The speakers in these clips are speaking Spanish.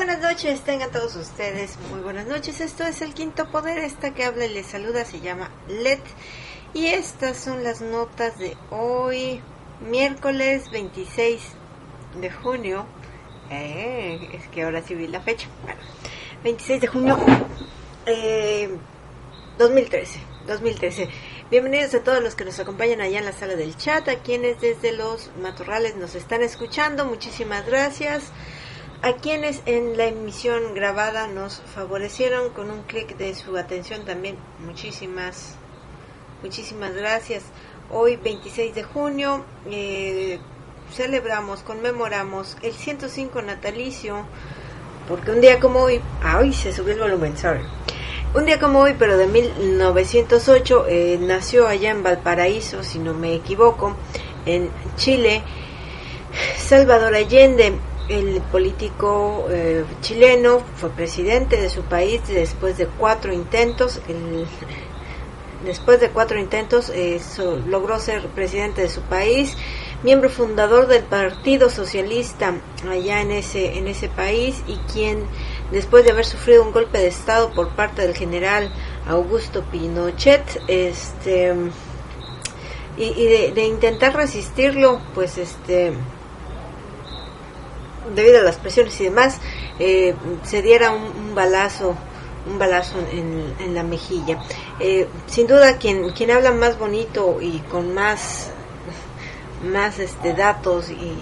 buenas noches, tengan todos ustedes muy buenas noches. Esto es El Quinto Poder, esta que habla y les saluda se llama LED. Y estas son las notas de hoy, miércoles 26 de junio. Es que ahora sí vi la fecha. Bueno, 26 de junio 2013. Bienvenidos a todos los que nos acompañan allá en la sala del chat, a quienes desde los matorrales nos están escuchando, muchísimas gracias. A quienes en la emisión grabada nos favorecieron con un clic de su atención también, muchísimas gracias. Hoy 26 de junio conmemoramos el 105 natalicio, porque un día como hoy, se subió el volumen, un día como hoy, pero de 1908, nació allá en Valparaíso, si no me equivoco, en Chile, Salvador Allende. El político chileno fue presidente de su país después de 4 intentos. Logró ser presidente de su país, miembro fundador del Partido Socialista allá en ese país, y quien, después de haber sufrido un golpe de estado por parte del general Augusto Pinochet, y de intentar resistirlo, pues debido a las presiones y demás, se diera un balazo en la mejilla. Sin duda quien habla más bonito y con más datos y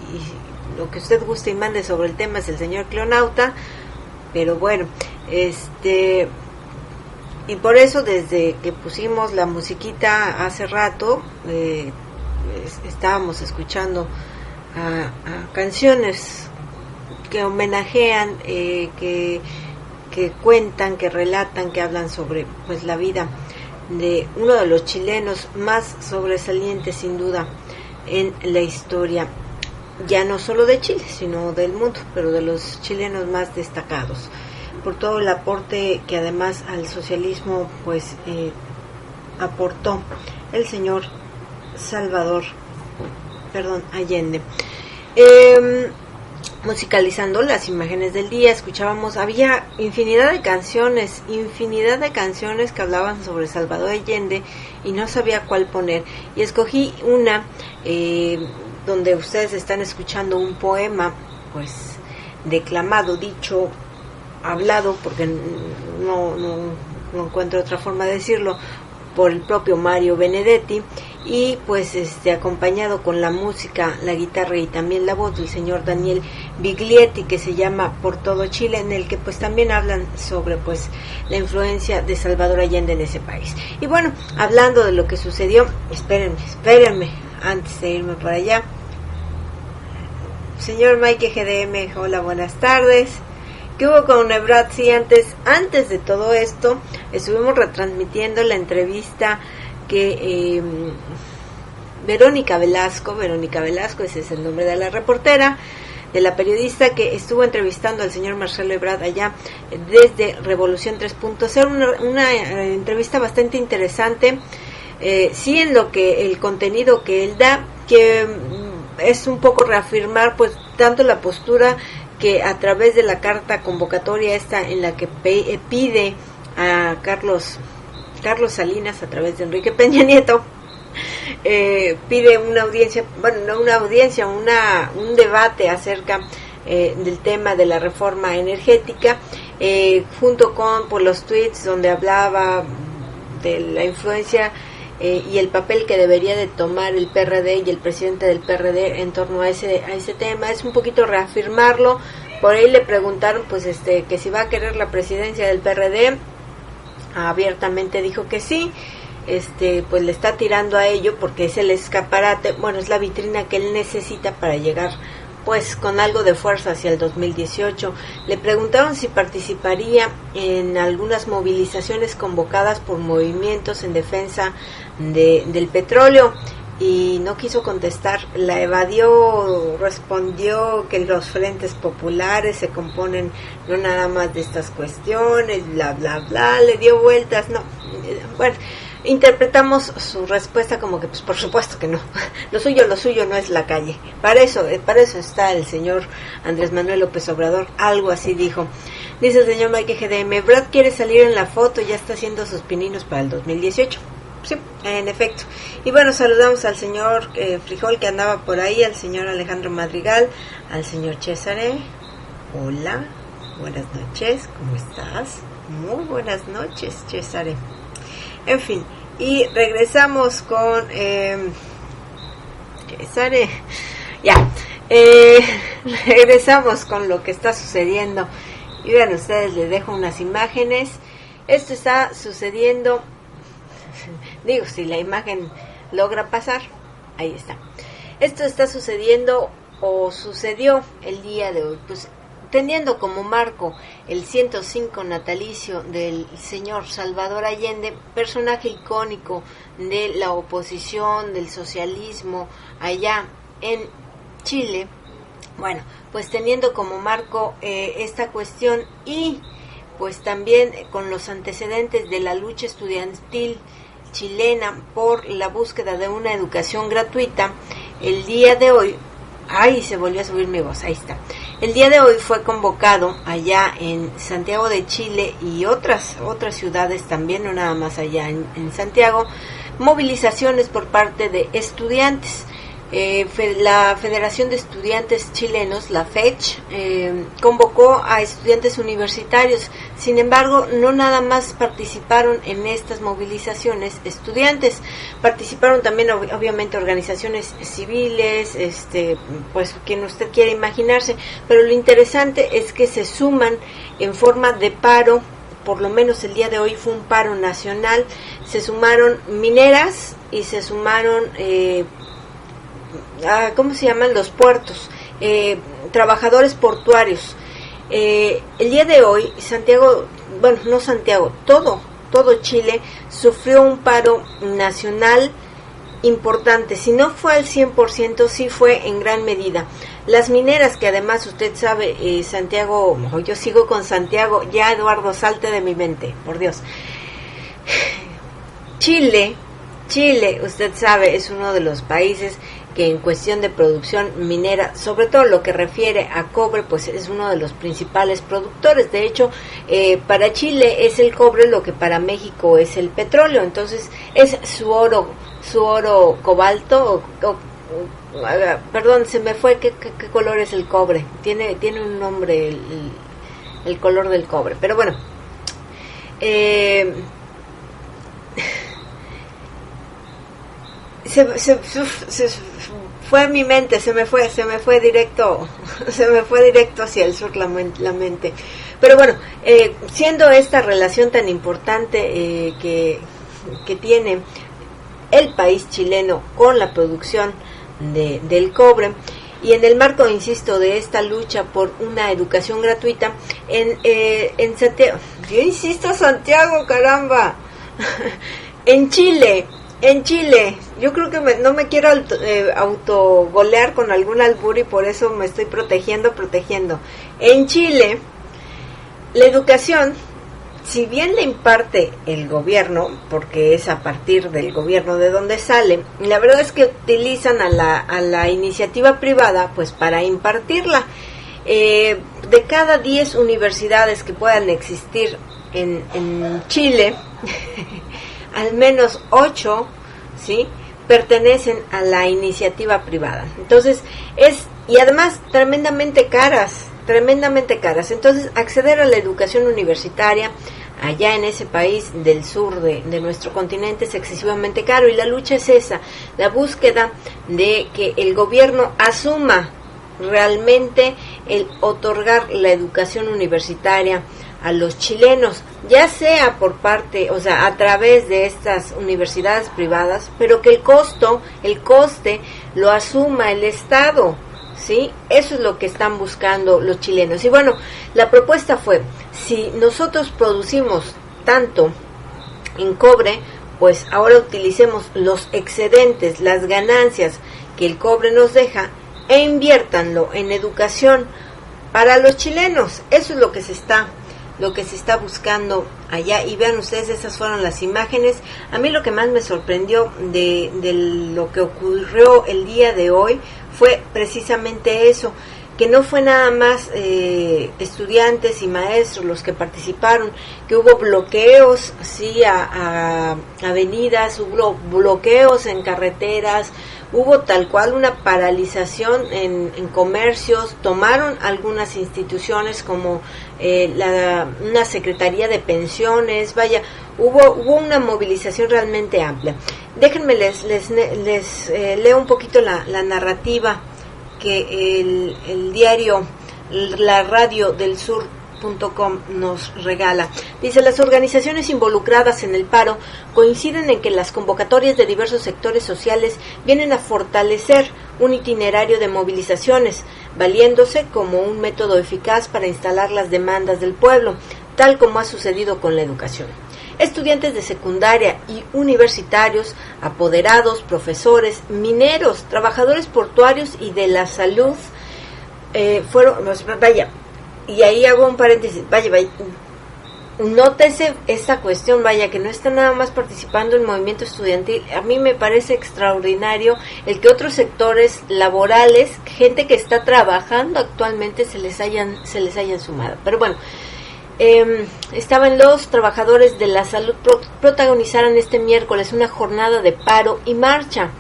lo que usted guste y mande sobre el tema es el señor Cleonauta. Pero bueno, y por eso desde que pusimos la musiquita hace rato, estábamos escuchando a canciones que homenajean, que cuentan, que relatan, que hablan sobre pues la vida de uno de los chilenos más sobresalientes sin duda en la historia, ya no solo de Chile sino del mundo, pero de los chilenos más destacados por todo el aporte que además al socialismo pues aportó el señor Allende. Musicalizando las imágenes del día, escuchábamos, había infinidad de canciones que hablaban sobre Salvador Allende y no sabía cuál poner, y escogí una donde ustedes están escuchando un poema pues declamado, dicho, hablado, porque no encuentro otra forma de decirlo, por el propio Mario Benedetti, y pues acompañado con la música, la guitarra y también la voz del señor Daniel Biglietti, que se llama Por todo Chile, en el que pues también hablan sobre pues la influencia de Salvador Allende en ese país. Y bueno, hablando de lo que sucedió, espérenme antes de irme para allá. Señor Mike GDM, hola, buenas tardes. ¿Qué hubo con Ebrard? Sí, antes de todo esto estuvimos retransmitiendo la entrevista que Verónica Velasco, ese es el nombre de la reportera, de la periodista que estuvo entrevistando al señor Marcelo Ebrard allá desde Revolución 3.0, una entrevista bastante interesante, sí, en lo que el contenido que él da, que es un poco reafirmar pues tanto la postura que a través de la carta convocatoria esta en la que pide a Carlos Salinas a través de Enrique Peña Nieto, pide una audiencia, un debate acerca del tema de la reforma energética, junto con por los tweets donde hablaba de la influencia y el papel que debería de tomar el PRD y el presidente del PRD en torno a ese tema. Es un poquito reafirmarlo. Por ahí le preguntaron pues que si va a querer la presidencia del PRD, abiertamente dijo que sí. Pues le está tirando a ello porque es el escaparate, es la vitrina que él necesita para llegar pues con algo de fuerza hacia el 2018. Le preguntaron si participaría en algunas movilizaciones convocadas por movimientos en defensa del petróleo, y no quiso contestar, la evadió, respondió que los frentes populares se componen no nada más de estas cuestiones, bla bla bla, le dio vueltas, interpretamos su respuesta como que, pues por supuesto que no, lo suyo no es la calle. Para eso está el señor Andrés Manuel López Obrador, algo así dijo. Dice el señor Mike GDM, Brad quiere salir en la foto, ya está haciendo sus pininos para el 2018. Sí, en efecto. Y bueno, saludamos al señor Frijol que andaba por ahí, al señor Alejandro Madrigal, al señor Césare. Hola, buenas noches, ¿cómo estás? Muy buenas noches, Césare. En fin, y regresamos con Césare. Ya, regresamos con lo que está sucediendo. Y vean ustedes, les dejo unas imágenes. Esto está sucediendo, digo, si la imagen logra pasar, ahí está. Esto está sucediendo o sucedió el día de hoy, pues teniendo como marco el 105 natalicio del señor Salvador Allende, personaje icónico de la oposición, del socialismo allá en Chile. Bueno, pues teniendo como marco esta cuestión y pues también con los antecedentes de la lucha estudiantil chilena por la búsqueda de una educación gratuita, el día de hoy, se volvió a subir mi voz, ahí está. El día de hoy fue convocado allá en Santiago de Chile y otras ciudades también, no nada más allá en Santiago, movilizaciones por parte de estudiantes. La Federación de Estudiantes Chilenos, la FECH, convocó a estudiantes universitarios. Sin embargo, no nada más participaron en estas movilizaciones estudiantes, participaron también obviamente organizaciones civiles, pues quien usted quiera imaginarse, pero lo interesante es que se suman en forma de paro. Por lo menos el día de hoy fue un paro nacional. Se sumaron mineras y se sumaron ¿cómo se llaman? Los puertos, trabajadores portuarios. El día de hoy, todo Chile sufrió un paro nacional importante. Si no fue al 100%, sí fue en gran medida. Las mineras, que además usted sabe, Santiago, yo sigo con Santiago, ya Eduardo, salte de mi mente, por Dios. Chile, usted sabe, es uno de los países que en cuestión de producción minera, sobre todo lo que refiere a cobre, pues es uno de los principales productores. De hecho, para Chile es el cobre lo que para México es el petróleo. Entonces es su oro cobalto, perdón, se me fue, ¿qué color es el cobre? Tiene un nombre el color del cobre, pero bueno, se fue mi mente, se me fue directo hacia el sur la mente. Pero bueno, siendo esta relación tan importante que tiene el país chileno con la producción del cobre, y en el marco, insisto, de esta lucha por una educación gratuita en Santiago, yo insisto, Santiago, caramba, en Chile, yo creo que no me quiero autogolear con algún albur y por eso me estoy protegiendo. En Chile, la educación, si bien le imparte el gobierno, porque es a partir del gobierno de donde sale, la verdad es que utilizan a la iniciativa privada pues para impartirla. De cada 10 universidades que puedan existir en Chile, al menos 8, ¿sí?, pertenecen a la iniciativa privada. Entonces, y además tremendamente caras. Entonces, acceder a la educación universitaria allá en ese país del sur de nuestro continente es excesivamente caro, y la lucha es esa, la búsqueda de que el gobierno asuma realmente el otorgar la educación universitaria a los chilenos, ya sea por parte, a través de estas universidades privadas, pero que el coste lo asuma el Estado, ¿sí? Eso es lo que están buscando los chilenos. Y bueno, la propuesta fue, si nosotros producimos tanto en cobre, pues ahora utilicemos los excedentes, las ganancias que el cobre nos deja, e inviértanlo en educación para los chilenos. Eso es lo que se está lo que se está buscando allá. Y vean ustedes, esas fueron las imágenes. A mí lo que más me sorprendió de lo que ocurrió el día de hoy fue precisamente eso, que no fue nada más estudiantes y maestros los que participaron, que hubo bloqueos, sí, a avenidas, hubo bloqueos en carreteras, hubo tal cual una paralización en comercios, tomaron algunas instituciones como una secretaría de pensiones, vaya, hubo una movilización realmente amplia. Déjenme les leo un poquito la narrativa que el diario La Radio del Sur.com nos regala. Dice: las organizaciones involucradas en el paro coinciden en que las convocatorias de diversos sectores sociales vienen a fortalecer un itinerario de movilizaciones, valiéndose como un método eficaz para instalar las demandas del pueblo, tal como ha sucedido con la educación. Estudiantes de secundaria y universitarios, apoderados, profesores, mineros, trabajadores portuarios y de la salud fueron, vaya, y ahí hago un paréntesis, vaya, nótese esta cuestión, vaya, que no está nada más participando el movimiento estudiantil. A mí me parece extraordinario el que otros sectores laborales, gente que está trabajando actualmente, se les hayan sumado. Pero bueno, estaban los trabajadores de la salud, protagonizaron este miércoles una jornada de paro y marcha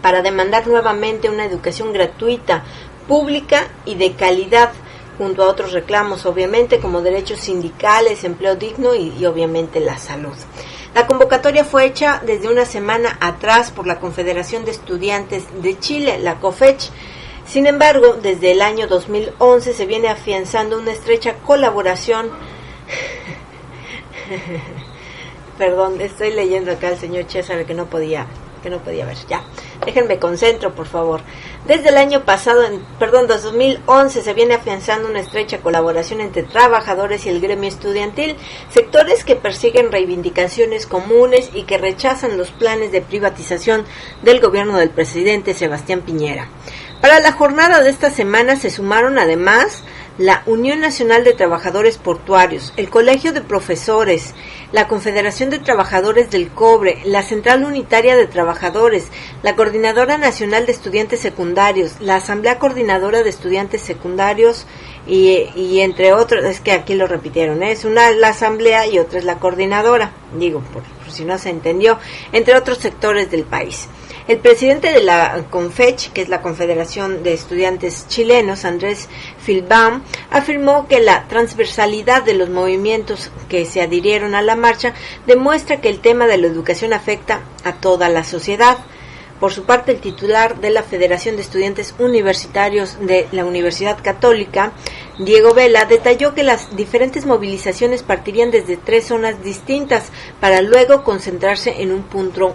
para demandar nuevamente una educación gratuita, pública y de calidad, junto a otros reclamos, obviamente, como derechos sindicales, empleo digno y obviamente la salud. La convocatoria fue hecha desde una semana atrás por la Confederación de Estudiantes de Chile, la COFECH. Sin embargo, desde el año 2011 se viene afianzando una estrecha colaboración. Perdón, estoy leyendo acá al señor César que no podía ver. Ya, déjenme concentro, por favor. Desde el año pasado, 2011, se viene afianzando una estrecha colaboración entre trabajadores y el gremio estudiantil, sectores que persiguen reivindicaciones comunes y que rechazan los planes de privatización del gobierno del presidente Sebastián Piñera. Para la jornada de esta semana se sumaron además la Unión Nacional de Trabajadores Portuarios, el Colegio de Profesores, la Confederación de Trabajadores del Cobre, la Central Unitaria de Trabajadores, la Coordinadora Nacional de Estudiantes Secundarios, la Asamblea Coordinadora de Estudiantes Secundarios y entre otros, es que aquí lo repitieron, es una la Asamblea y otra es la Coordinadora, digo, por si no se entendió, entre otros sectores del país. El presidente de la CONFECH, que es la Confederación de Estudiantes Chilenos, Andrés Filbaum, afirmó que la transversalidad de los movimientos que se adhirieron a la marcha demuestra que el tema de la educación afecta a toda la sociedad. Por su parte, el titular de la Federación de Estudiantes Universitarios de la Universidad Católica, Diego Vela, detalló que las diferentes movilizaciones partirían desde 3 zonas distintas para luego concentrarse en un punto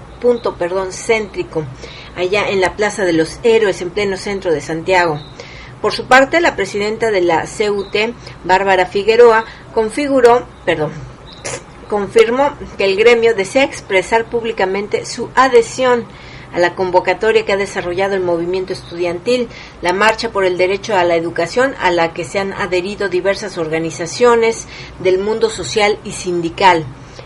céntrico, allá en la Plaza de los Héroes, en pleno centro de Santiago. Por su parte, la presidenta de la CUT, Bárbara Figueroa, confirmó que el gremio desea expresar públicamente su adhesión a la convocatoria que ha desarrollado el movimiento estudiantil, la Marcha por el Derecho a la Educación, a la que se han adherido diversas organizaciones del mundo social y sindical.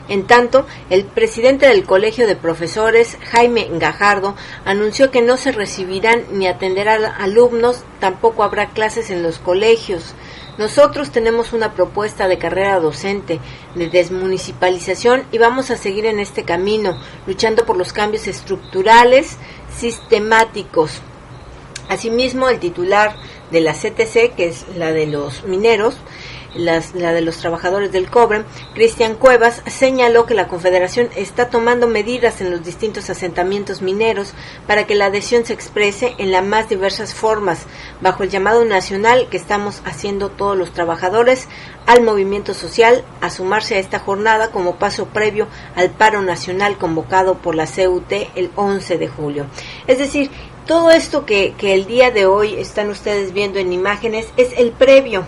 En tanto, el presidente del Colegio de Profesores, Jaime Gajardo, anunció que no se recibirán ni atenderán a alumnos, tampoco habrá clases en los colegios. Nosotros tenemos una propuesta de carrera docente, de desmunicipalización y vamos a seguir en este camino, luchando por los cambios estructurales sistemáticos. Asimismo, el titular de la CTC, que es la de los mineros, la de los trabajadores del cobre, Cristian Cuevas, señaló que la Confederación está tomando medidas en los distintos asentamientos mineros para que la adhesión se exprese en las más diversas formas, bajo el llamado nacional que estamos haciendo todos los trabajadores al movimiento social a sumarse a esta jornada como paso previo al paro nacional convocado por la CUT el 11 de julio. Es decir, todo esto que el día de hoy están ustedes viendo en imágenes es el previo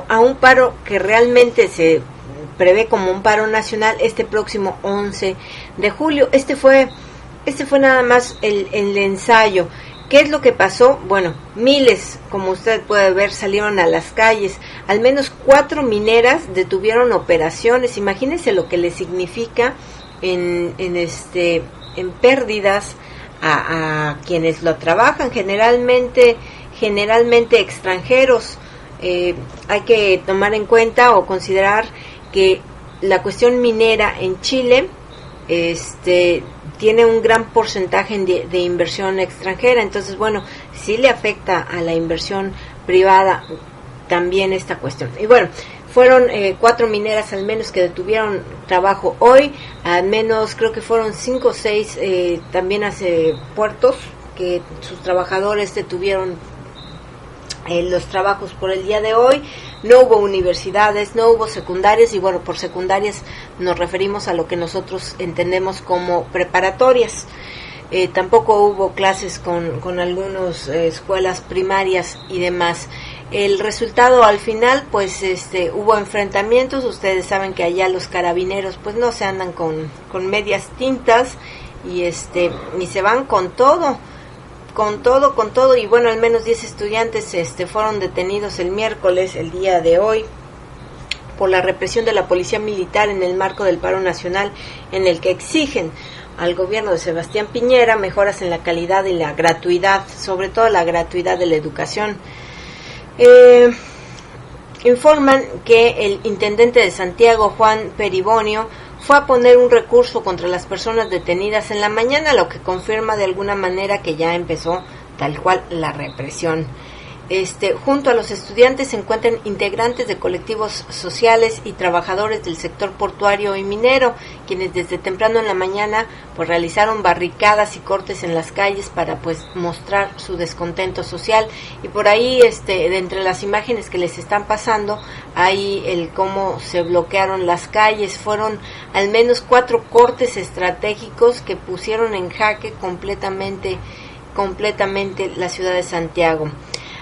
a un paro que realmente se prevé como un paro nacional este próximo 11 de julio. Este fue nada más el ensayo. ¿Qué es lo que pasó? Bueno, miles, como usted puede ver, salieron a las calles. Al menos 4 mineras detuvieron operaciones. Imagínense lo que le significa en pérdidas a quienes lo trabajan, generalmente extranjeros. Hay que tomar en cuenta o considerar que la cuestión minera en Chile tiene un gran porcentaje de inversión extranjera, entonces bueno, sí le afecta a la inversión privada también esta cuestión. Y bueno, fueron 4 mineras al menos que detuvieron trabajo hoy, al menos creo que fueron 5 o 6 también hace puertos que sus trabajadores detuvieron los trabajos por el día de hoy. No hubo universidades, no hubo secundarias, y bueno, por secundarias nos referimos a lo que nosotros entendemos como preparatorias. Tampoco hubo clases con algunas escuelas primarias y demás. El resultado al final, pues hubo enfrentamientos. Ustedes saben que allá los carabineros pues no se andan con medias tintas y se van con todo, y bueno, al menos 10 estudiantes fueron detenidos el miércoles, el día de hoy, por la represión de la policía militar en el marco del paro nacional, en el que exigen al gobierno de Sebastián Piñera mejoras en la calidad y la gratuidad, sobre todo la gratuidad de la educación. Informan que el intendente de Santiago, Juan Peribonio, fue a poner un recurso contra las personas detenidas en la mañana, lo que confirma de alguna manera que ya empezó tal cual la represión. Junto a los estudiantes se encuentran integrantes de colectivos sociales y trabajadores del sector portuario y minero, quienes desde temprano en la mañana pues realizaron barricadas y cortes en las calles para pues mostrar su descontento social. Y por ahí de entre las imágenes que les están pasando hay el cómo se bloquearon las calles. Fueron al menos 4 cortes estratégicos que pusieron en jaque completamente la ciudad de Santiago.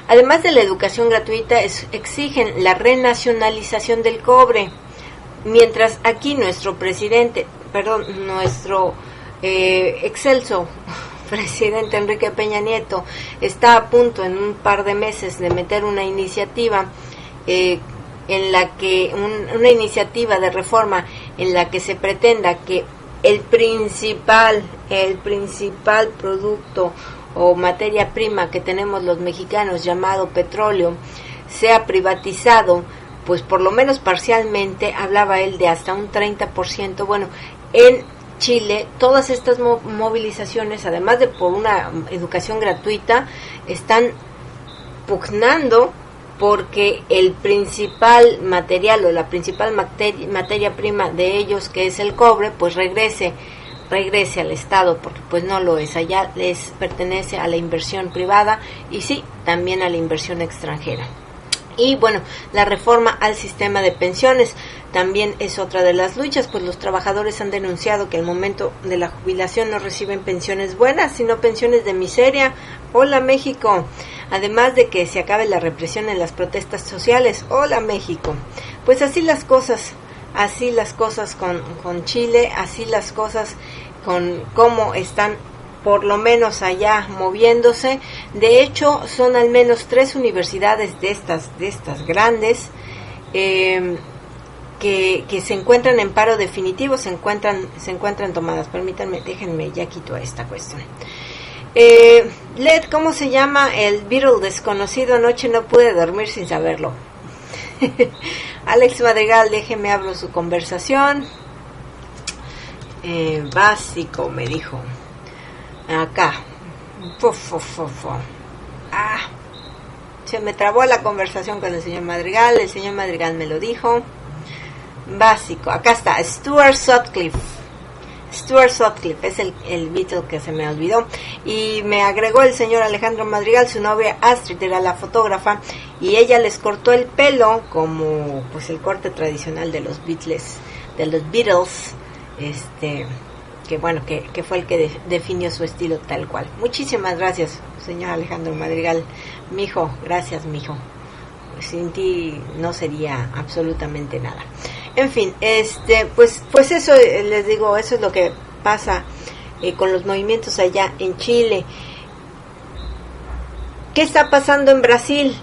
Además de la educación gratuita, exigen la renacionalización del cobre, mientras aquí nuestro excelso presidente Enrique Peña Nieto está a punto en un par de meses de meter una iniciativa en la que una iniciativa de reforma en la que se pretenda que el principal producto o materia prima que tenemos los mexicanos, llamado petróleo, sea privatizado, pues por lo menos parcialmente. Hablaba él de hasta un 30%. Bueno, en Chile todas estas movilizaciones, además de por una educación gratuita, están pugnando porque el principal material o la principal materia prima de ellos, que es el cobre, pues regrese al Estado, porque pues no lo es. Allá les pertenece a la inversión privada y sí, también a la inversión extranjera. Y bueno, la reforma al sistema de pensiones también es otra de las luchas, pues los trabajadores han denunciado que al momento de la jubilación no reciben pensiones buenas, sino pensiones de miseria. Hola México. Además de que se acabe la represión en las protestas sociales. Hola México. Pues así las cosas con Chile, así las cosas con cómo están por lo menos allá moviéndose. De hecho, son al menos 3 universidades de estas grandes que se encuentran en paro definitivo, se encuentran tomadas. Permítanme, déjenme, ya quito esta cuestión. Led, ¿cómo se llama el Beatle desconocido? Anoche no pude dormir sin saberlo. Alex Madrigal, déjeme abro su conversación. Básico, me dijo. Acá. Se me trabó la conversación con el señor Madrigal. El señor Madrigal me lo dijo. Básico, acá está. Stuart Sutcliffe es el Beatle que se me olvidó. Y me agregó el señor Alejandro Madrigal, su novia Astrid era la fotógrafa, y ella les cortó el pelo como pues el corte tradicional de los Beatles, que bueno, que fue el que definió su estilo tal cual. Muchísimas gracias, señor Alejandro Madrigal. Mijo, gracias, mijo. Sin ti no sería absolutamente nada. En fin, pues eso les digo, eso es lo que pasa con los movimientos allá en Chile. ¿Qué está pasando en Brasil?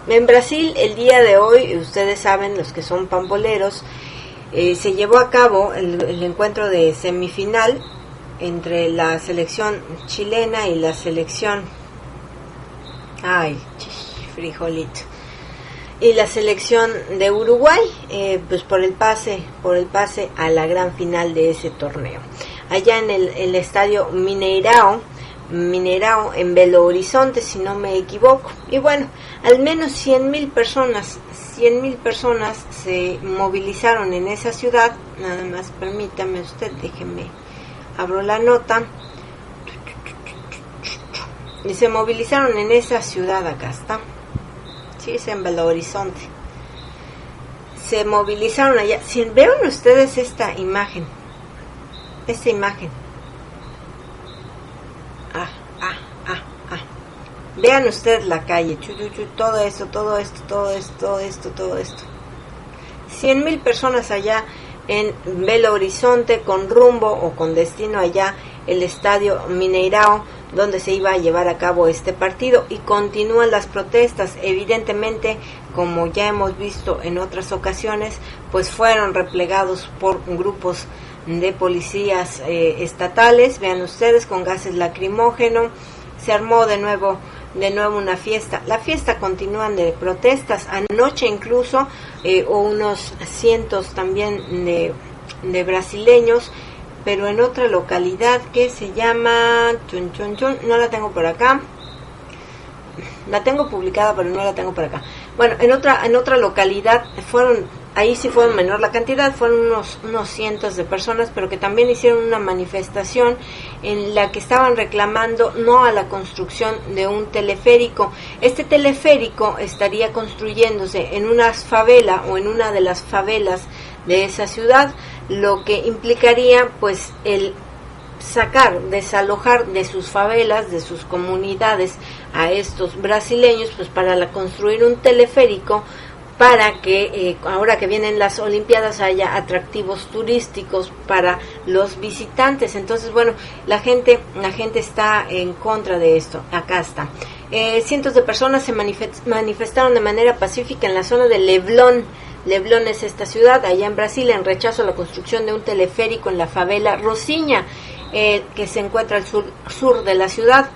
En Brasil, el día de hoy, ustedes saben, los que son pamboleros, se llevó a cabo el encuentro de semifinal entre la selección chilena y la selección... ¡Ay, frijolito! Y la selección de Uruguay, pues por el pase a la gran final de ese torneo. Allá en el estadio Mineirao en Belo Horizonte, si no me equivoco. Y bueno, al menos 100,000 personas se movilizaron en esa ciudad. Nada más permítame usted, déjeme, abro la nota. Y se movilizaron en esa ciudad, acá está. Sí, es en Belo Horizonte. Se movilizaron allá. Si vean ustedes esta imagen. Vean ustedes la calle, todo esto. 100,000 personas allá en Belo Horizonte con rumbo o con destino allá el estadio Mineirao, donde se iba a llevar a cabo este partido, y continúan las protestas. Evidentemente, como ya hemos visto en otras ocasiones, pues fueron replegados por grupos de policías estatales, vean ustedes, con gases lacrimógenos. Se armó de nuevo una fiesta. La fiesta continúan de protestas. Anoche incluso o unos cientos también de brasileños, pero en otra localidad que se llama no la tengo por acá. La tengo publicada, pero no la tengo por acá. Bueno, en otra localidad ahí sí fueron menor la cantidad, fueron unos cientos de personas, pero que también hicieron una manifestación en la que estaban reclamando no a la construcción de un teleférico. Este teleférico estaría construyéndose en una favela o en una de las favelas de esa ciudad, lo que implicaría pues el desalojar de sus favelas, de sus comunidades a estos brasileños, pues para construir un teleférico, para que ahora que vienen las Olimpiadas haya atractivos turísticos para los visitantes. Entonces, bueno, la gente está en contra de esto. Acá está. Cientos de personas se manifestaron de manera pacífica en la zona de Leblon. Leblon es esta ciudad, allá en Brasil, en rechazo a la construcción de un teleférico en la favela Rocinha, que se encuentra al sur de la ciudad,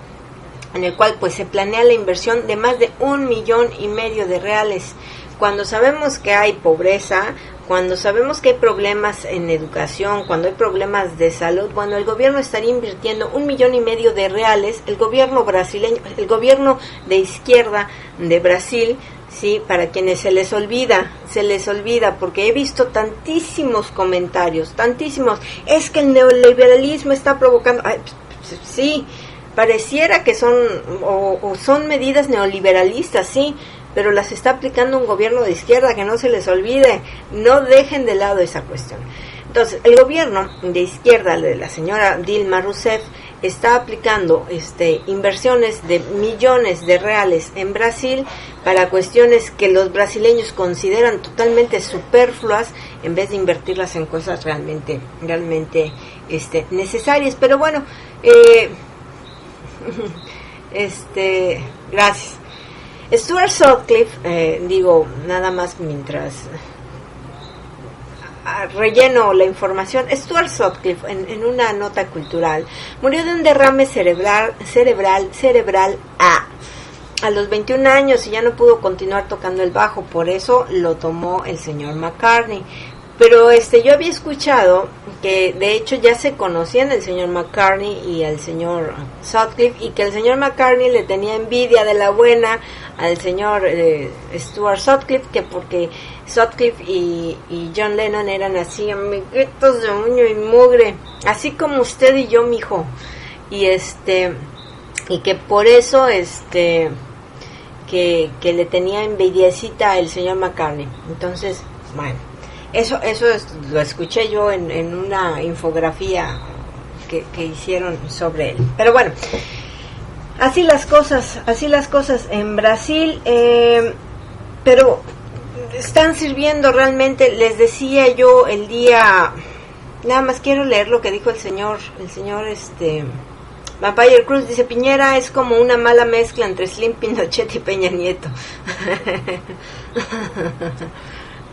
en el cual pues se planea la inversión de más de $1,5 millones de reales. Cuando sabemos que hay pobreza, cuando sabemos que hay problemas en educación, cuando hay problemas de salud, bueno, el gobierno estaría invirtiendo $1,5 millones de reales. El gobierno brasileño, el gobierno de izquierda de Brasil, sí, para quienes se les olvida, porque he visto tantísimos comentarios, es que el neoliberalismo está provocando, sí, pareciera que son medidas neoliberalistas, sí, pero las está aplicando un gobierno de izquierda, que no se les olvide, no dejen de lado esa cuestión. Entonces, el gobierno de izquierda de la señora Dilma Rousseff está aplicando inversiones de millones de reales en Brasil para cuestiones que los brasileños consideran totalmente superfluas, en vez de invertirlas en cosas realmente necesarias. Pero bueno, gracias. Stuart Sutcliffe, nada más mientras relleno la información. Stuart Sutcliffe, en una nota cultural, murió de un derrame cerebral a los 21 años y ya no pudo continuar tocando el bajo, por eso lo tomó el señor McCartney. Pero yo había escuchado que de hecho ya se conocían el señor McCartney y el señor Sutcliffe, y que el señor McCartney le tenía envidia de la buena al señor Stuart Sutcliffe, que porque Sutcliffe y John Lennon eran así amiguitos de uña y mugre, así como usted y yo, mijo, y que por eso que le tenía envidiecita el señor McCartney. Entonces, bueno, eso lo escuché yo en una infografía que hicieron sobre él. Pero bueno, así las cosas en Brasil, pero están sirviendo realmente. Les decía yo nada más quiero leer lo que dijo el señor Vampire Cruz dice, Piñera es como una mala mezcla entre Slim, Pinochet y Peña Nieto.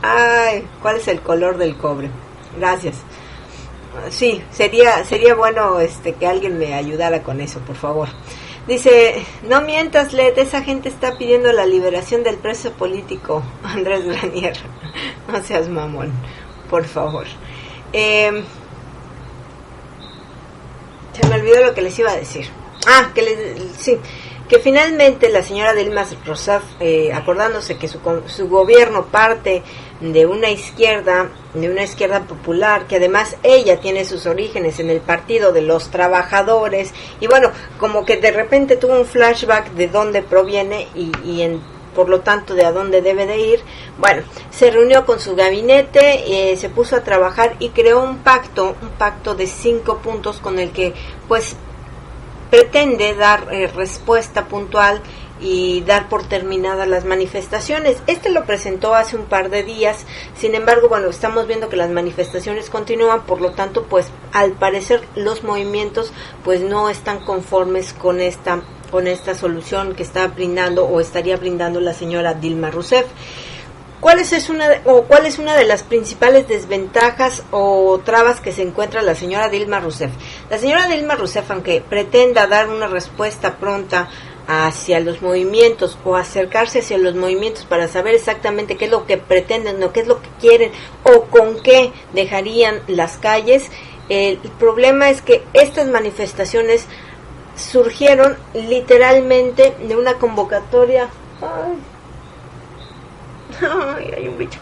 Ay, ¿cuál es el color del cobre? Gracias. Sí, sería bueno que alguien me ayudara con eso, por favor. Dice, no mientas, Led, esa gente está pidiendo la liberación del preso político. Andrés Granier, no seas mamón, por favor. Se me olvidó lo que les iba a decir. Sí, que finalmente la señora Dilma Rousseff, acordándose que su gobierno parte de una izquierda popular, que además ella tiene sus orígenes en el Partido de los Trabajadores, y bueno, como que de repente tuvo un flashback de dónde proviene por lo tanto de a dónde debe de ir. Bueno, se reunió con su gabinete, se puso a trabajar y creó un pacto de 5 puntos con el que pues pretende dar respuesta puntual y dar por terminadas las manifestaciones. Lo presentó hace un par de días, sin embargo, bueno, estamos viendo que las manifestaciones continúan, por lo tanto, pues al parecer los movimientos pues no están conformes con esta solución que está brindando o estaría brindando la señora Dilma Rousseff. ¿Cuál es una de las principales desventajas o trabas que se encuentra la señora Dilma Rousseff? La señora Dilma Rousseff, aunque pretenda dar una respuesta pronta hacia los movimientos o acercarse hacia los movimientos para saber exactamente qué es lo que pretenden o qué es lo que quieren o con qué dejarían las calles, el problema es que estas manifestaciones surgieron literalmente de una convocatoria. Ay, hay un bicho.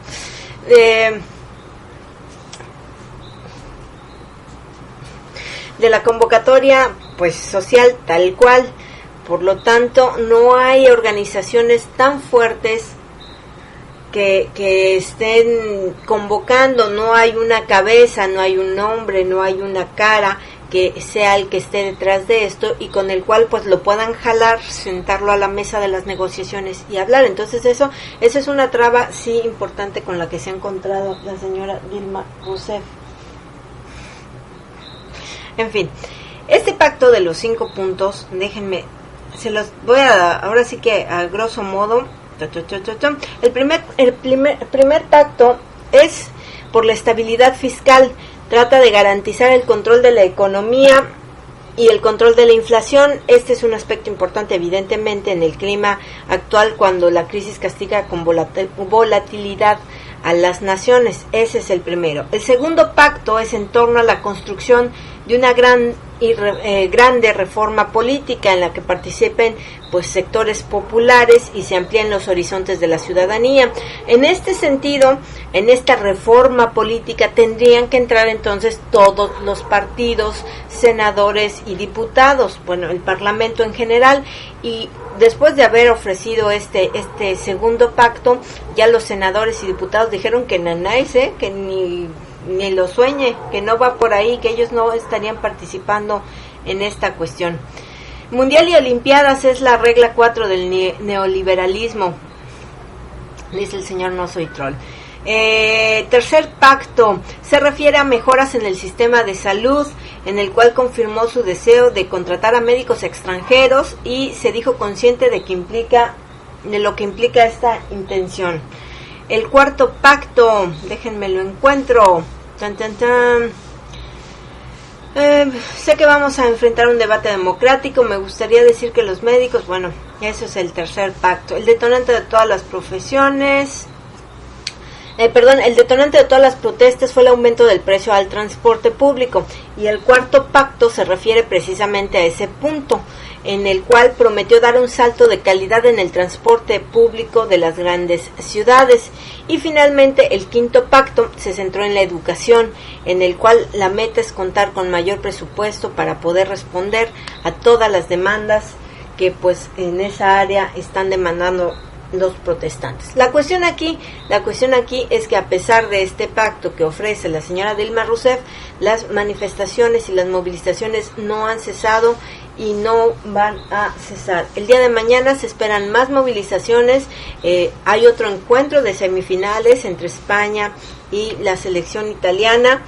De la convocatoria pues social tal cual. Por lo tanto, no hay organizaciones tan fuertes que estén convocando, no hay una cabeza, no hay un nombre, no hay una cara que sea el que esté detrás de esto y con el cual pues lo puedan jalar, sentarlo a la mesa de las negociaciones y hablar. Entonces eso es una traba sí importante con la que se ha encontrado la señora Dilma Rousseff. En fin, este pacto de los 5 puntos, déjenme, se los voy a, ahora sí que a grosso modo, el primer pacto es por la estabilidad fiscal. Trata de garantizar el control de la economía y el control de la inflación. Este es un aspecto importante, evidentemente, en el clima actual, cuando la crisis castiga con volatilidad a las naciones. Ese es el primero. El segundo pacto es en torno a la construcción de una grande reforma política en la que participen pues sectores populares y se amplíen los horizontes de la ciudadanía. En este sentido, en esta reforma política tendrían que entrar entonces todos los partidos, senadores y diputados, bueno, el Parlamento en general, y después de haber ofrecido este segundo pacto, ya los senadores y diputados dijeron que nanáis, que ni lo sueñe, que no va por ahí, que ellos no estarían participando en esta cuestión. Mundial y Olimpiadas es la regla 4 del neoliberalismo, dice el señor No Soy Troll. Tercer pacto se refiere a mejoras en el sistema de salud, en el cual confirmó su deseo de contratar a médicos extranjeros y se dijo consciente de lo que implica esta intención. El cuarto pacto, déjenme lo encuentro. Sé que vamos a enfrentar un debate democrático. Me gustaría decir que los médicos, bueno, eso es el tercer pacto. El detonante de todas las profesiones. El detonante de todas las protestas fue el aumento del precio al transporte público, y el cuarto pacto se refiere precisamente a ese punto, en el cual prometió dar un salto de calidad en el transporte público de las grandes ciudades. Y finalmente el quinto pacto se centró en la educación, en el cual la meta es contar con mayor presupuesto para poder responder a todas las demandas que pues en esa área están demandando los protestantes. La cuestión aquí es que a pesar de este pacto que ofrece la señora Dilma Rousseff, las manifestaciones y las movilizaciones no han cesado y no van a cesar. El día de mañana se esperan más movilizaciones. Hay otro encuentro de semifinales entre España y la selección italiana.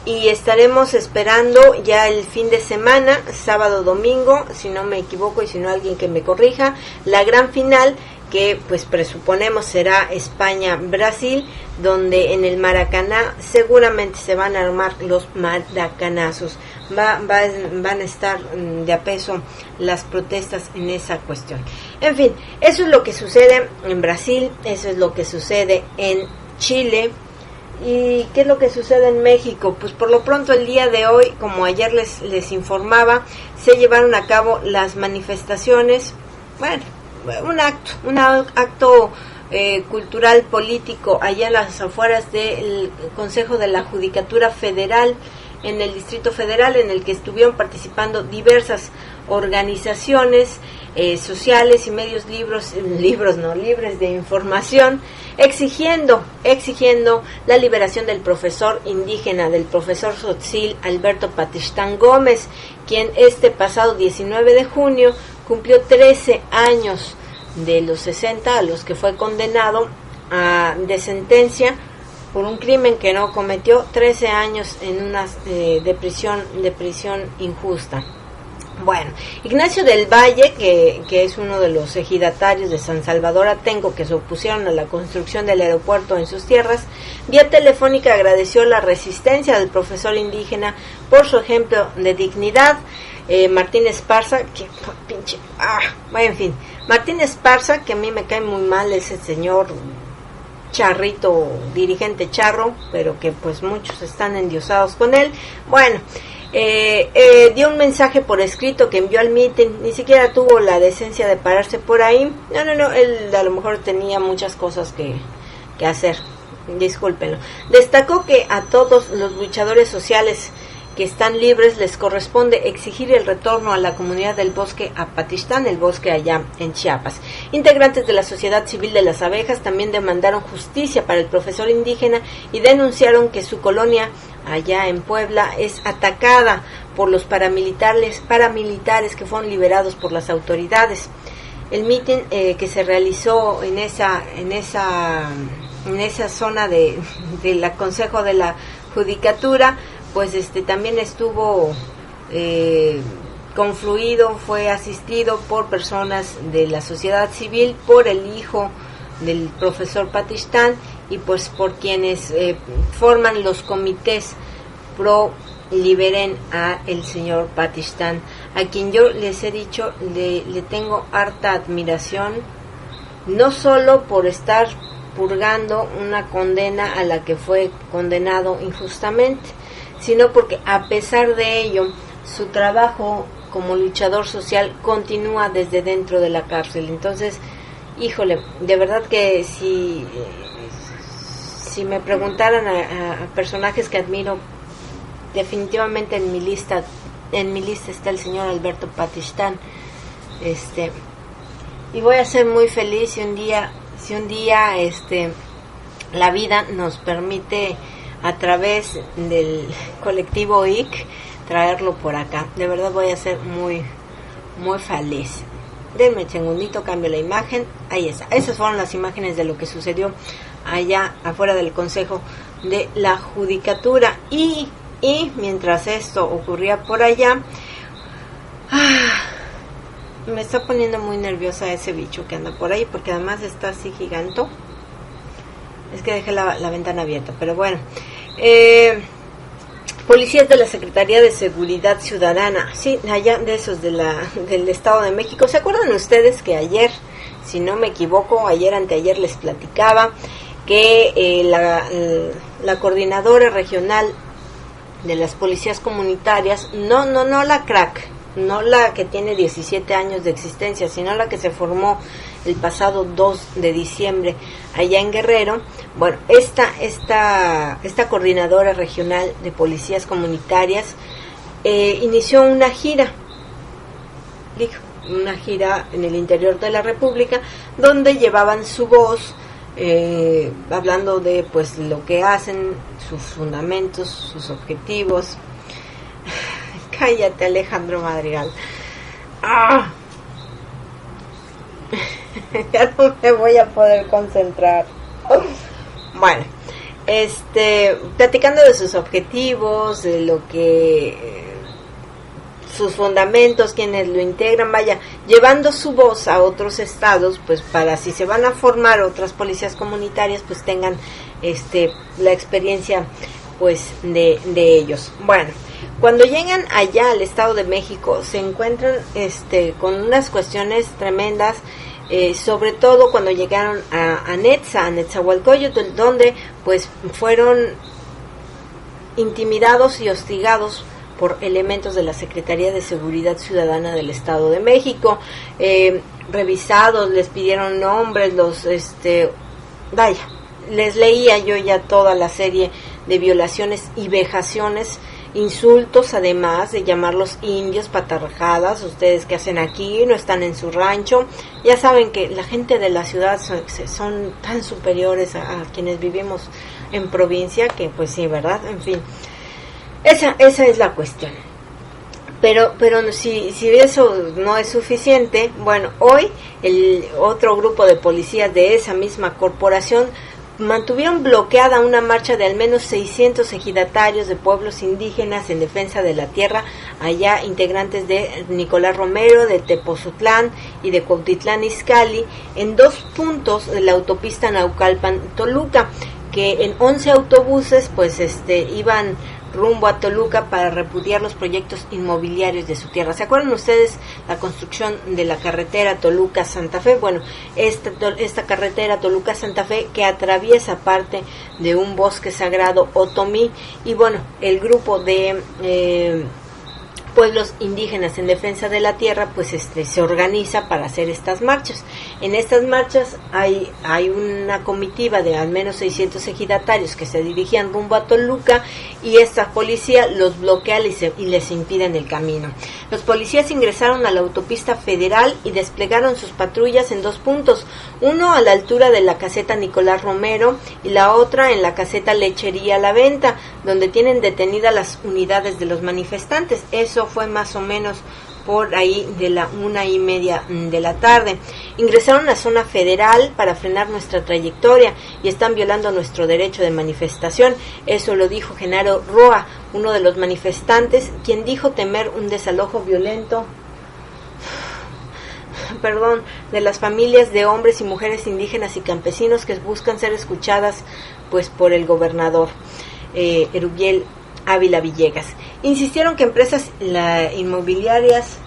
y estaremos esperando ya el fin de semana, sábado, domingo, si no me equivoco y si no alguien que me corrija, la gran final que pues presuponemos será España-Brasil, donde en el Maracaná seguramente se van a armar los maracanazos. Van a estar de a peso las protestas en esa cuestión. En fin, eso es lo que sucede en Brasil, eso es lo que sucede en Chile. ¿Y qué es lo que sucede en México? Pues por lo pronto el día de hoy, como ayer les informaba, se llevaron a cabo las manifestaciones, bueno, un acto cultural político allá en las afueras del Consejo de la Judicatura Federal en el Distrito Federal, en el que estuvieron participando diversas organizaciones sociales y medios libres de información, exigiendo la liberación del profesor indígena, del profesor Tzotzil Alberto Patistán Gómez, quien este pasado 19 de junio cumplió 13 años de los 60 a los que fue condenado de sentencia por un crimen que no cometió, 13 años en una de prisión injusta. Bueno, Ignacio del Valle, que es uno de los ejidatarios de San Salvador Atenco que se opusieron a la construcción del aeropuerto en sus tierras, vía telefónica agradeció la resistencia del profesor indígena por su ejemplo de dignidad. Martín Esparza, Martín Esparza, que a mí me cae muy mal ese señor charrito, dirigente charro, pero que pues muchos están endiosados con él. Bueno, dio un mensaje por escrito que envió al mitin, ni siquiera tuvo la decencia de pararse por ahí. No, él a lo mejor tenía muchas cosas que hacer, discúlpenlo. Destacó que a todos los luchadores sociales que están libres les corresponde exigir el retorno a la comunidad del bosque Apatistán, el bosque allá en Chiapas. Integrantes de la sociedad civil de las abejas también demandaron justicia para el profesor indígena y denunciaron que su colonia allá en Puebla es atacada por los paramilitares que fueron liberados por las autoridades. El mitin que se realizó en esa zona del Consejo de la Judicatura, pues también estuvo confluido, fue asistido por personas de la sociedad civil, por el hijo del profesor Patistán y pues por quienes forman los comités pro liberen a el señor Patistán, a quien yo les he dicho le tengo harta admiración, no solo por estar purgando una condena a la que fue condenado injustamente, sino porque a pesar de ello su trabajo como luchador social continúa desde dentro de la cárcel. Entonces, híjole, de verdad que si me preguntaran a personajes que admiro, definitivamente en mi lista está el señor Alberto Patistán, y voy a ser muy feliz si un día la vida nos permite a través del colectivo IC traerlo por acá. De verdad voy a ser muy muy feliz. Denme un segundito, cambio la imagen. Ahí está. Esas fueron las imágenes de lo que sucedió allá afuera del Consejo de la Judicatura. Y mientras esto ocurría por allá, me está poniendo muy nerviosa ese bicho que anda por ahí, porque además está así giganto. Es que dejé la ventana abierta, pero bueno. Policías de la Secretaría de Seguridad Ciudadana, sí, allá de esos del Estado de México. ¿Se acuerdan ustedes que ayer, si no me equivoco, anteayer les platicaba que la coordinadora regional de las policías comunitarias, no la crack, no la que tiene 17 años de existencia, sino la que se formó el pasado 2 de diciembre allá en Guerrero? Bueno, esta coordinadora regional de policías comunitarias inició una gira en el interior de la República, donde llevaban su voz hablando de pues lo que hacen, sus fundamentos, sus objetivos. Cállate, Alejandro Madrigal. Ya no me voy a poder concentrar. Bueno, platicando de sus objetivos, de lo que sus fundamentos, quienes lo integran, vaya, llevando su voz a otros estados, pues para si se van a formar otras policías comunitarias, pues tengan la experiencia pues de ellos. Bueno, cuando llegan allá al Estado de México se encuentran con unas cuestiones tremendas, sobre todo cuando llegaron a Netzahualcóyotl, donde pues fueron intimidados y hostigados por elementos de la Secretaría de Seguridad Ciudadana del Estado de México, revisados, les pidieron nombres, les leía yo ya toda la serie de violaciones y vejaciones, insultos, además de llamarlos indios, patarrajadas, ustedes que hacen aquí, no están en su rancho. Ya saben que la gente de la ciudad son tan superiores a quienes vivimos en provincia, que pues sí, ¿verdad? En fin, esa es la cuestión. Pero si eso no es suficiente, bueno, hoy el otro grupo de policías de esa misma corporación mantuvieron bloqueada una marcha de al menos 600 ejidatarios de pueblos indígenas en defensa de la tierra, allá integrantes de Nicolás Romero, de Tepozotlán y de Cuautitlán Izcalli, en 2 puntos de la autopista Naucalpan-Toluca, que en 11 autobuses pues iban rumbo a Toluca para repudiar los proyectos inmobiliarios de su tierra. ¿Se acuerdan ustedes la construcción de la carretera Toluca-Santa Fe? Bueno, esta carretera Toluca-Santa Fe que atraviesa parte de un bosque sagrado otomí, y bueno, el grupo de pueblos indígenas en defensa de la tierra pues se organiza para hacer estas marchas. En estas marchas hay una comitiva de al menos 600 ejidatarios que se dirigían rumbo a Toluca, y esta policía los bloquea y les impiden el camino. Los policías ingresaron a la autopista federal y desplegaron sus patrullas en 2 puntos, uno a la altura de la caseta Nicolás Romero y la otra en la caseta Lechería La Venta, donde tienen detenidas las unidades de los manifestantes. Eso fue más o menos por ahí de la 1:30 de la tarde. Ingresaron a zona federal para frenar nuestra trayectoria y están violando nuestro derecho de manifestación. Eso lo dijo Genaro Roa, uno de los manifestantes, quien dijo temer un desalojo violento de las familias de hombres y mujeres indígenas y campesinos que buscan ser escuchadas pues por el gobernador Erubiel Ávila Villegas. Insistieron que empresas inmobiliarias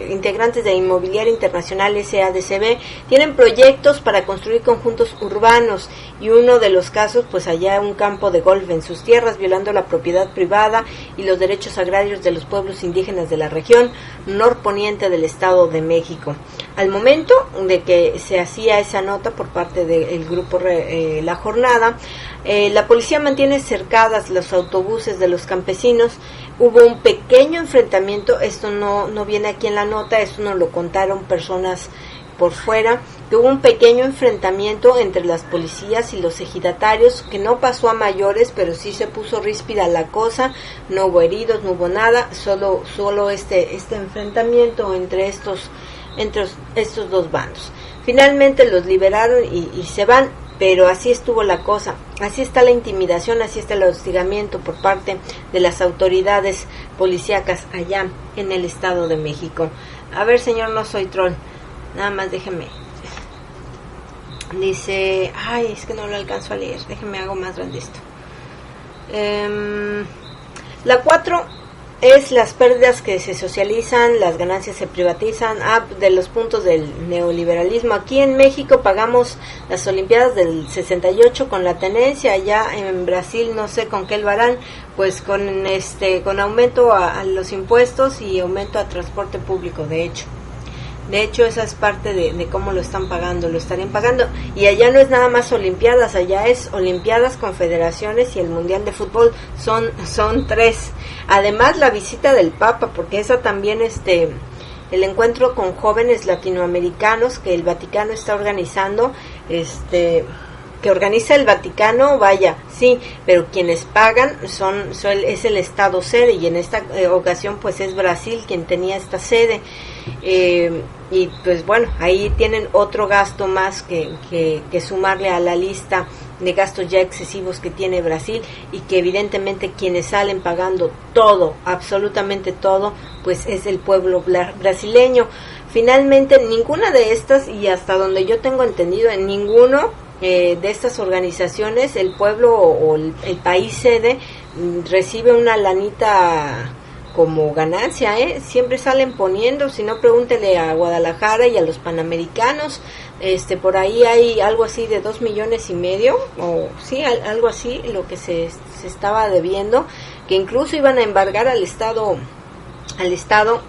integrantes de Inmobiliaria Internacional SADCB tienen proyectos para construir conjuntos urbanos, y uno de los casos pues allá un campo de golf en sus tierras, violando la propiedad privada y los derechos agrarios de los pueblos indígenas de la región norponiente del Estado de México. Al momento de que se hacía esa nota por parte del grupo La Jornada, la policía mantiene cercadas los autobuses de los campesinos. Hubo un pequeño enfrentamiento, esto no viene aquí en la nota, esto nos lo contaron personas por fuera, que hubo un pequeño enfrentamiento entre las policías y los ejidatarios, que no pasó a mayores, pero sí se puso ríspida la cosa. No hubo heridos, no hubo nada, solo este enfrentamiento entre estos 2 bandos. Finalmente los liberaron y se van, pero así estuvo la cosa, así está la intimidación, así está el hostigamiento por parte de las autoridades policíacas allá en el Estado de México. A ver, señor, no soy troll, nada más déjeme. Dice, es que no lo alcanzo a leer, déjeme hago más grande esto. La 4 es las pérdidas que se socializan, las ganancias se privatizan, de los puntos del neoliberalismo. Aquí en México pagamos las Olimpiadas del 68 con la tenencia, allá en Brasil no sé con qué lo harán, pues con aumento a los impuestos y aumento a transporte público. De hecho esa es parte de cómo lo estarían pagando, y allá no es nada más Olimpiadas, allá es Olimpiadas, Confederaciones y el Mundial de Fútbol, son 3, además la visita del Papa, porque esa también el encuentro con jóvenes latinoamericanos que el Vaticano está organizando, que organiza el Vaticano, vaya, sí, pero quienes pagan es el Estado sede, y en esta ocasión pues es Brasil quien tenía esta sede. y pues bueno, ahí tienen otro gasto más que sumarle a la lista de gastos ya excesivos que tiene Brasil, y que evidentemente quienes salen pagando todo, absolutamente todo, pues es el pueblo brasileño. Finalmente, ninguna de estas, y hasta donde yo tengo entendido, en ninguno de estas organizaciones el pueblo o el país sede recibe una lanita como ganancia, siempre salen poniendo, si no pregúntele a Guadalajara y a los Panamericanos, por ahí hay algo así de 2,5 millones, o sí, algo así, lo que se estaba debiendo, que incluso iban a embargar al estado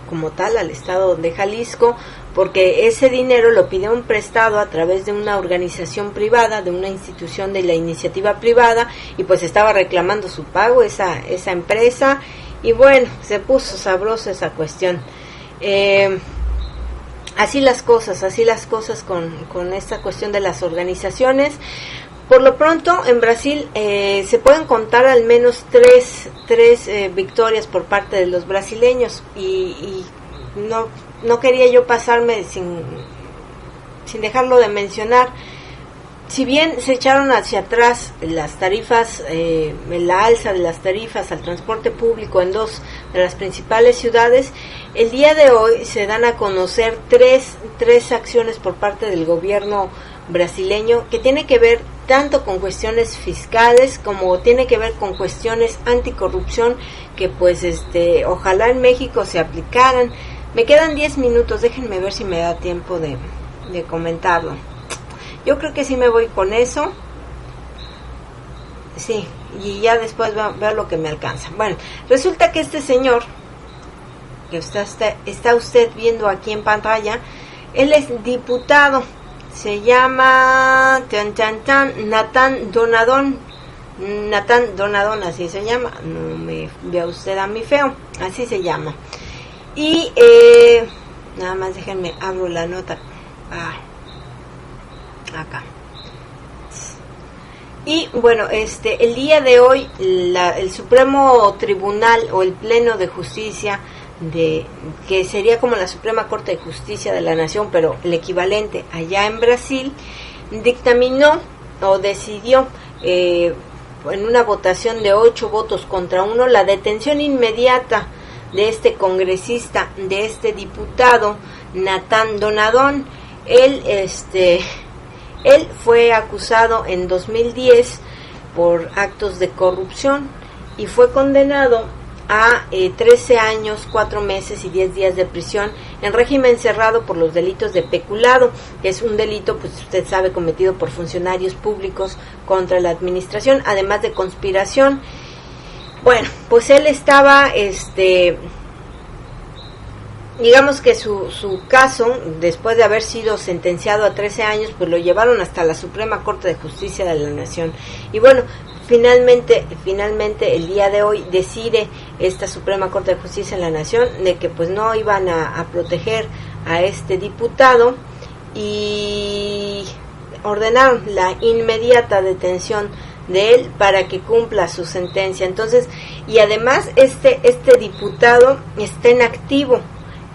como tal, al estado de Jalisco, porque ese dinero lo pidieron prestado a través de una organización privada, de una institución de la iniciativa privada, y pues estaba reclamando su pago esa empresa. Y bueno, se puso sabrosa esa cuestión. Así las cosas con esta cuestión de las organizaciones. Por lo pronto, en Brasil se pueden contar al menos tres victorias por parte de los brasileños, y no quería yo pasarme sin dejarlo de mencionar. Si bien se echaron hacia atrás las tarifas, la alza de las tarifas al transporte público en 2 de las principales ciudades, el día de hoy se dan a conocer tres acciones por parte del gobierno brasileño, que tiene que ver tanto con cuestiones fiscales como tiene que ver con cuestiones anticorrupción, que pues ojalá en México se aplicaran. Me quedan 10 minutos, déjenme ver si me da tiempo de comentarlo. Yo creo que sí me voy con eso. Sí, y ya después veo lo que me alcanza. Bueno, resulta que este señor que está usted viendo aquí en pantalla, él es diputado. Se llama Natán Donadón, así se llama. No me vea usted a mí feo, así se llama. Y nada más déjenme, abro la nota. Acá. Y bueno, el día de hoy el Supremo Tribunal, o el Pleno de Justicia, que sería como la Suprema Corte de Justicia de la Nación, pero el equivalente allá en Brasil, dictaminó o decidió en una votación de 8 votos contra 1 la detención inmediata de este congresista, de este diputado Natán Donadón. Él fue acusado en 2010 por actos de corrupción y fue condenado a 13 años, 4 meses y 10 días de prisión en régimen cerrado por los delitos de peculado, que es un delito, pues usted sabe, cometido por funcionarios públicos contra la administración, además de conspiración. Bueno, pues él estaba, digamos que su caso, después de haber sido sentenciado a 13 años, pues lo llevaron hasta la Suprema Corte de Justicia de la Nación. Y bueno, finalmente el día de hoy decide esta Suprema Corte de Justicia de la Nación de que pues no iban a proteger a este diputado, y ordenaron la inmediata detención de él para que cumpla su sentencia. Entonces, y además este diputado está en activo.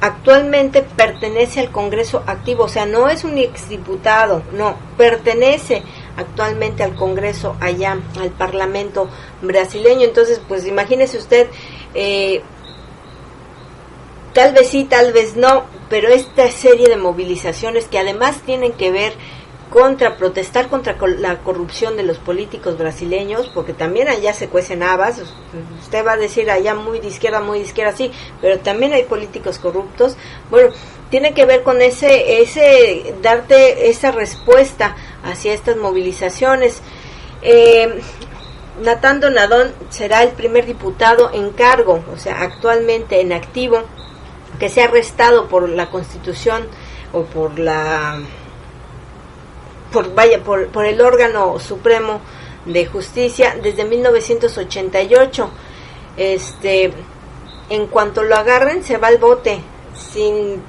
Actualmente pertenece al Congreso activo, o sea, no es un exdiputado, no, pertenece actualmente al Congreso allá, al Parlamento brasileño. Entonces, pues imagínese usted, tal vez sí, tal vez no, pero esta serie de movilizaciones que además tienen que ver protestar contra la corrupción de los políticos brasileños, porque también allá se cuecen habas. Usted va a decir allá muy de izquierda, sí, pero también hay políticos corruptos. Bueno, tiene que ver con ese darte esa respuesta hacia estas movilizaciones. Natán Donadón será el primer diputado en cargo, o sea, actualmente en activo, que sea arrestado por la Constitución o por el órgano supremo de justicia desde 1988. En cuanto lo agarren, se va al bote sin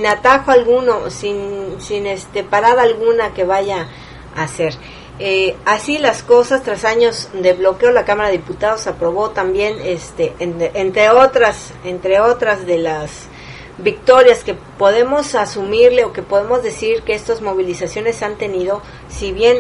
atajo alguno, sin parada alguna que vaya a hacer. Así las cosas, tras años de bloqueo, la Cámara de Diputados aprobó también entre otras de las victorias que podemos asumirle o que podemos decir que estas movilizaciones han tenido, si bien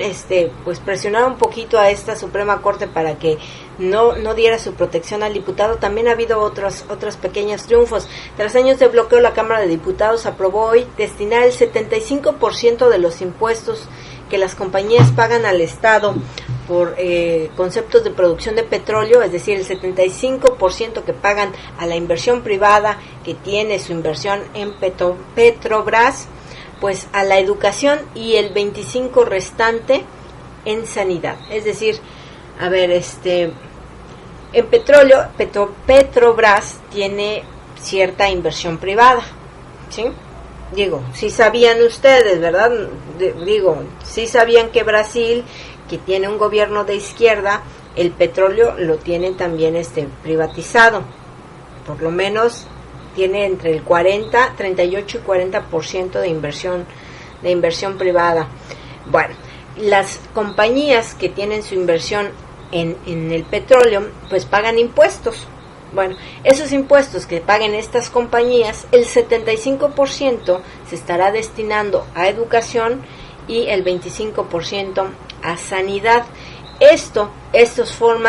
pues presionar un poquito a esta Suprema Corte para que no diera su protección al diputado, también ha habido otros pequeños triunfos. Tras años de bloqueo, la Cámara de Diputados aprobó hoy destinar el 75% de los impuestos que las compañías pagan al Estado por conceptos de producción de petróleo, es decir, el 75% que pagan a la inversión privada que tiene su inversión en Petrobras, pues a la educación, y el 25% restante en sanidad. Es decir, a ver, en petróleo, Petrobras tiene cierta inversión privada, ¿sí? Digo, sí sabían ustedes, ¿verdad? Sí sabían que Brasil, que tiene un gobierno de izquierda, el petróleo lo tiene también privatizado. Por lo menos tiene entre el 38 y 40% de inversión privada. Bueno, las compañías que tienen su inversión en el petróleo, pues pagan impuestos. Bueno, esos impuestos que paguen estas compañías, el 75% se estará destinando a educación y el 25% a sanidad. Estos son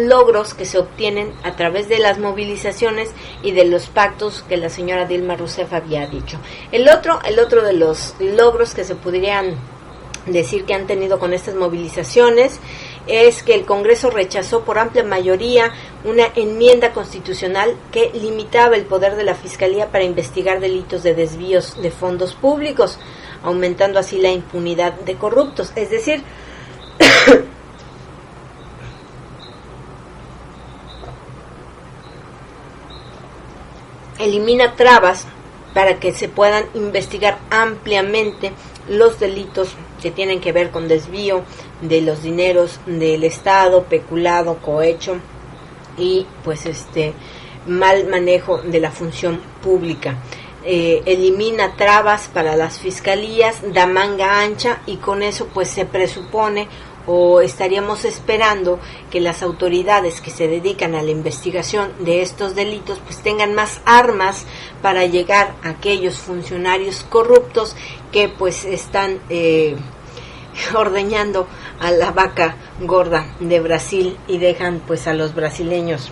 logros que se obtienen a través de las movilizaciones y de los pactos que la señora Dilma Rousseff había dicho. El otro de los logros que se podrían decir que han tenido con estas movilizaciones es que el Congreso rechazó por amplia mayoría una enmienda constitucional que limitaba el poder de la Fiscalía para investigar delitos de desvíos de fondos públicos, aumentando así la impunidad de corruptos. Es decir, elimina trabas para que se puedan investigar ampliamente los delitos que tienen que ver con desvío de los dineros del Estado, peculado, cohecho y pues mal manejo de la función pública. Elimina trabas para las fiscalías, da manga ancha, y con eso pues se presupone o estaríamos esperando que las autoridades que se dedican a la investigación de estos delitos pues tengan más armas para llegar a aquellos funcionarios corruptos que pues están ordeñando a la vaca gorda de Brasil y dejan pues a los brasileños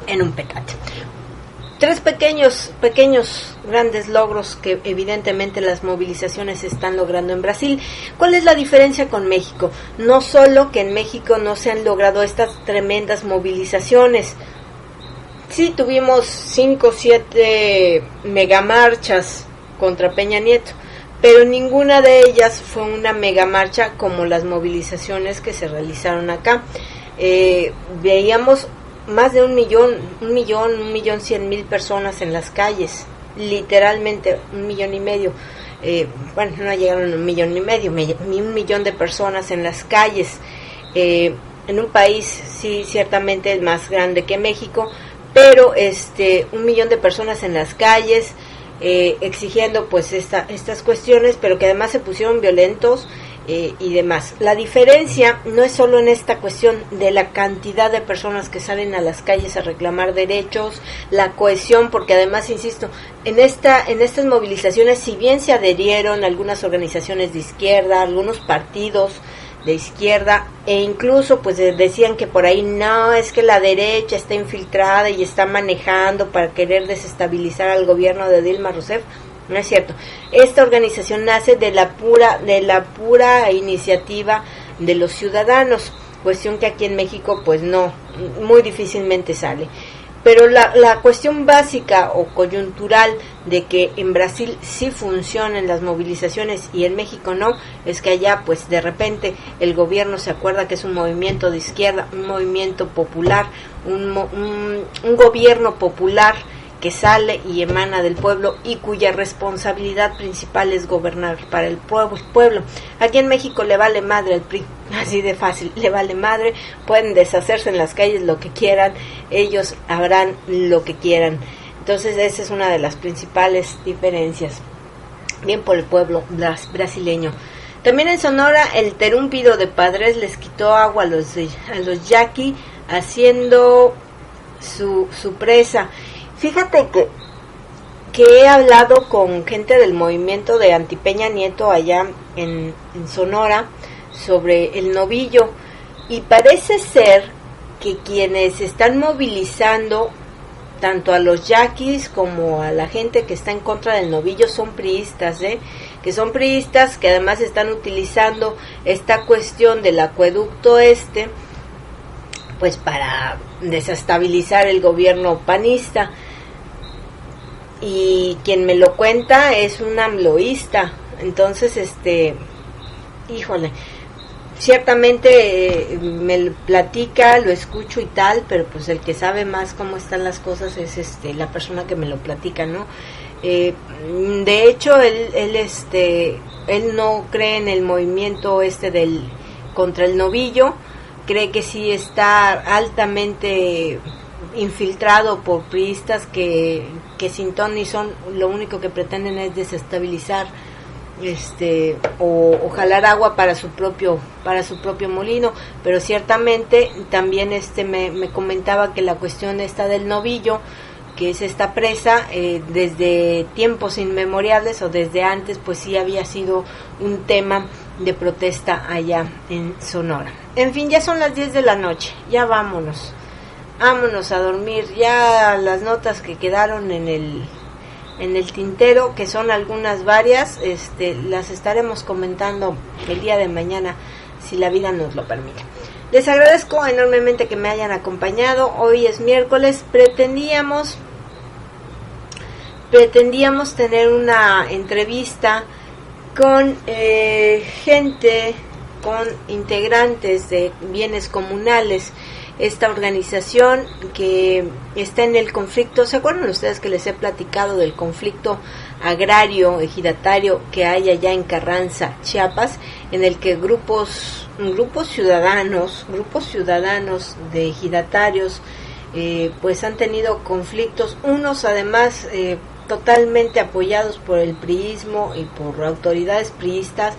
en un petate. Tres pequeños, grandes logros que evidentemente las movilizaciones están logrando en Brasil. ¿Cuál es la diferencia con México? No solo que en México no se han logrado estas tremendas movilizaciones. Sí, tuvimos 5 o 7 megamarchas contra Peña Nieto, pero ninguna de ellas fue una megamarcha como las movilizaciones que se realizaron acá. Veíamos más de 1.100.000 personas en las calles, literalmente 1,5 millones. Bueno, no llegaron a 1,5 millones, 1 millón de personas en las calles, en un país sí ciertamente más grande que México, pero 1 millón de personas en las calles exigiendo pues estas cuestiones, pero que además se pusieron violentos y demás. La diferencia no es solo en esta cuestión de la cantidad de personas que salen a las calles a reclamar derechos, la cohesión, porque además, insisto, en estas movilizaciones, si bien se adherieron algunas organizaciones de izquierda, algunos partidos de izquierda, e incluso pues decían que por ahí no, es que la derecha está infiltrada y está manejando para querer desestabilizar al gobierno de Dilma Rousseff. No es cierto. Esta organización nace de la pura iniciativa de los ciudadanos, cuestión que aquí en México pues no, muy difícilmente sale. Pero la cuestión básica o coyuntural de que en Brasil sí funcionan las movilizaciones y en México no, es que allá pues de repente el gobierno se acuerda que es un movimiento de izquierda, un movimiento popular, un gobierno popular que sale y emana del pueblo y cuya responsabilidad principal es gobernar para el pueblo. Aquí en México le vale madre al PRI, así de fácil, le vale madre, pueden deshacerse en las calles lo que quieran, ellos harán lo que quieran. Entonces esa es una de las principales diferencias. Bien por el pueblo brasileño. También en Sonora el terúmpido de Padres les quitó agua a los yaqui haciendo su presa. Fíjate que que he hablado con gente del movimiento de Anti-Peña Nieto allá en Sonora sobre el novillo, y parece ser que quienes están movilizando tanto a los yaquis como a la gente que está en contra del novillo son priistas, que son priistas, que además están utilizando esta cuestión del acueducto pues para desestabilizar el gobierno panista. Y quien me lo cuenta es un amloísta. Entonces, híjole, ciertamente me lo platica, lo escucho y tal, pero pues el que sabe más cómo están las cosas es la persona que me lo platica, ¿no? De hecho, él no cree en el movimiento del contra el novillo, cree que sí está altamente infiltrado por priistas que sin ton ni son, lo único que pretenden es desestabilizar o jalar agua para su propio molino. Pero ciertamente también me comentaba que la cuestión del novillo, que es esta presa, desde tiempos inmemoriales o desde antes, pues sí había sido un tema de protesta allá en Sonora. En fin, ya son las 10 de la noche, ya vámonos a dormir. Ya las notas que quedaron en el tintero, que son algunas varias, las estaremos comentando el día de mañana, si la vida nos lo permite. Les agradezco enormemente que me hayan acompañado. Hoy es miércoles, pretendíamos tener una entrevista con gente, con integrantes de Bienes Comunales, esta organización que está en el conflicto. ¿Se acuerdan ustedes que les he platicado del conflicto agrario, ejidatario que hay allá en Carranza, Chiapas, en el que grupos ciudadanos de ejidatarios pues han tenido conflictos, unos además totalmente apoyados por el priismo y por autoridades priistas,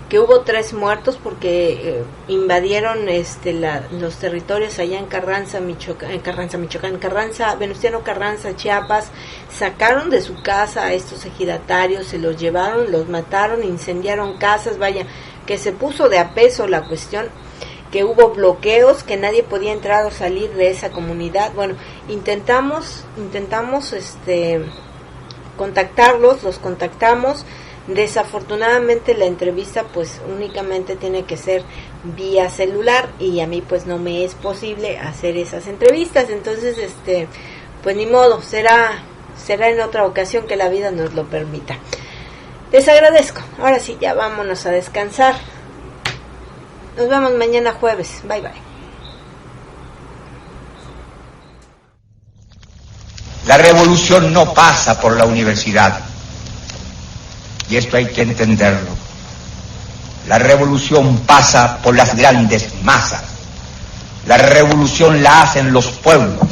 que hubo 3 muertos porque invadieron los territorios allá en Venustiano Carranza, Chiapas, sacaron de su casa a estos ejidatarios, se los llevaron, los mataron, incendiaron casas, vaya, que se puso de a peso la cuestión, que hubo bloqueos, que nadie podía entrar o salir de esa comunidad. Bueno, intentamos contactarlos, los contactamos. Desafortunadamente la entrevista pues únicamente tiene que ser vía celular y a mí pues no me es posible hacer esas entrevistas. Entonces pues ni modo, será en otra ocasión que la vida nos lo permita. Les agradezco. Ahora sí, ya vámonos a descansar. Nos vemos mañana jueves. Bye bye. La revolución no pasa por la universidad. Y esto hay que entenderlo. La revolución pasa por las grandes masas. La revolución la hacen los pueblos.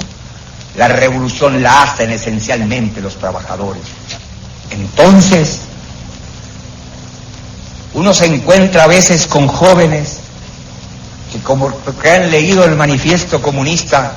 La revolución la hacen esencialmente los trabajadores. Entonces, uno se encuentra a veces con jóvenes que, como que han leído el manifiesto comunista,